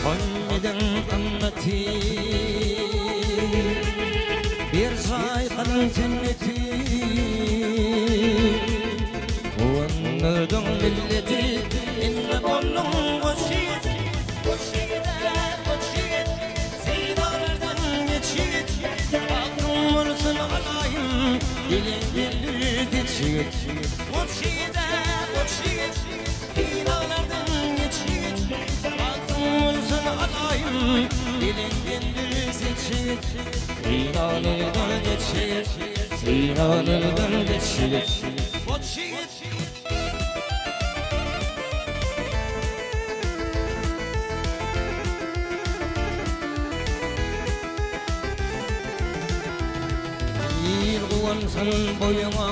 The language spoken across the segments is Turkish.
Konya'dan kımmeti bir sayqalın cenneti Onlardan milleti inme bollum koşuyet Seydalardan geçiyet Baktım olsun alayım Dilin gelir geçiyet Koşuyet Seydalardan geçiyet Baktım olsun alayım Dilin gelir geçiyet Seydalardan geçiyet Seydalardan geçiyet Koşuyet Kuvansın boyuna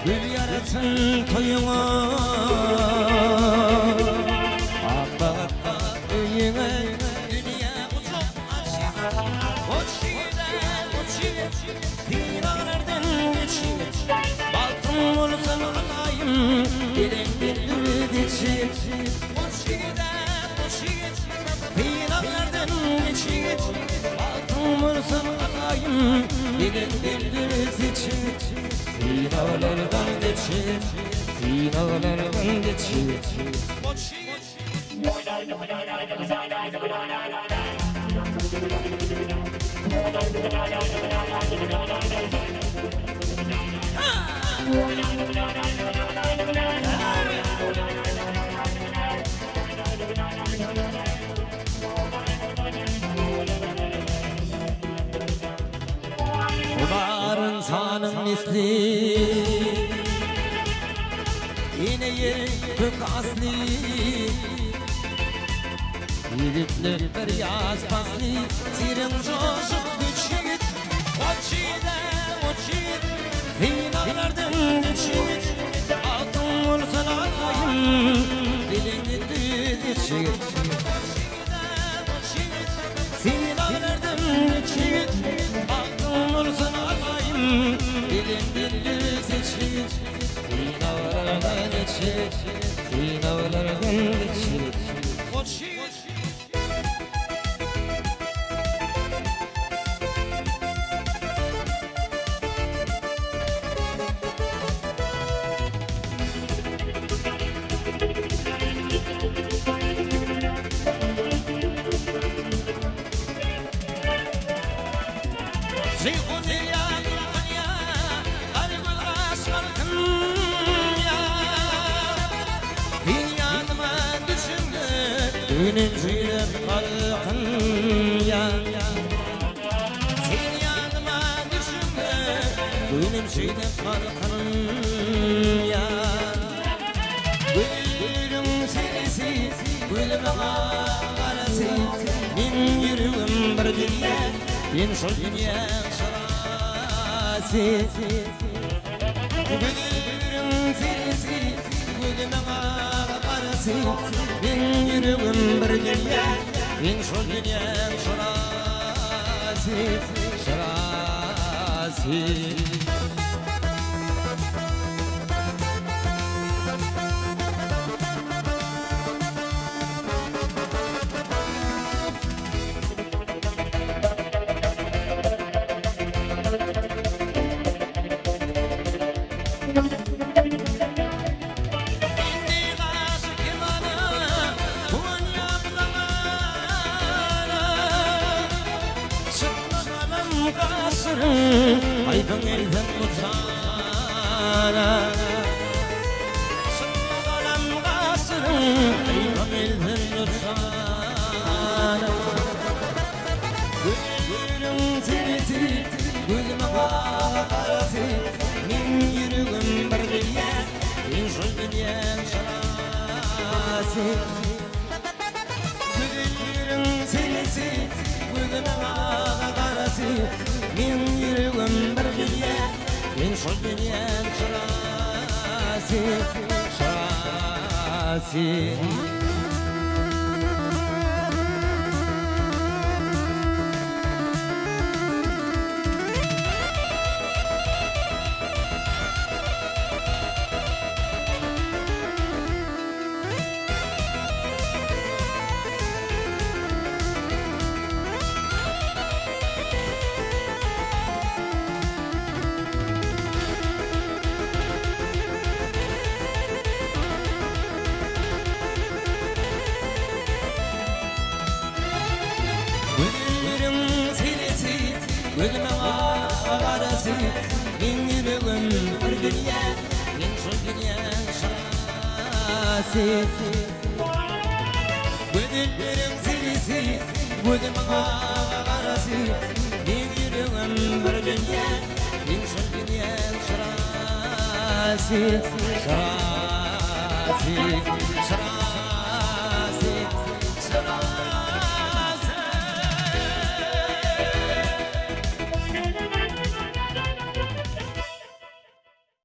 Gül yarasın toyuna Abbaqatqa öyüne Dünya uçup aşık Koçide Dinalardan geçir Baltım olsun alayım Dilin dildir geçir Koçide Dinalardan geçir Umursun alayım Dilin dildir geçir Sinalardan geçir Sinalardan geçir Varın sanım misli İneği kök asli Yigitler bir yaz fasli Sirin coşup güçlük Oçid Finalardan geçit Altın olsun alayım Dilin dildir geçit Finalardan geçit Altın olsun alayım Dilin dildir geçit Finalardan geçit Finalardan geçit Oçid Günün zülüm kalkın ya Sen yanıma düşünme Günün zülüm kalkın ya Gülüm senesi Gülüm ağarası Min yürüğüm bir dünya Bin sol dünya sırası Gülüm senesi Gülüm ağarası Bin yürüğüm bir dünya Bin sol dünya sırası Aydın elden utana Sıkmadan kasırın Aydın elden utana Gülüm tiriti Gülüm ağarası Min yürüğüm bir dünya Bin sol dünya sırası Gülüm tiriti Gülüm ağarası Min yürüğüm bir dünya Bin sol dünya sırası karası Min yüreğim bir dünya Min şu dünya şarası Gönüllerim senisi Gözüm ağa karası Min yüreğim bir dünya Min şu dünya şarası Şarası Şarası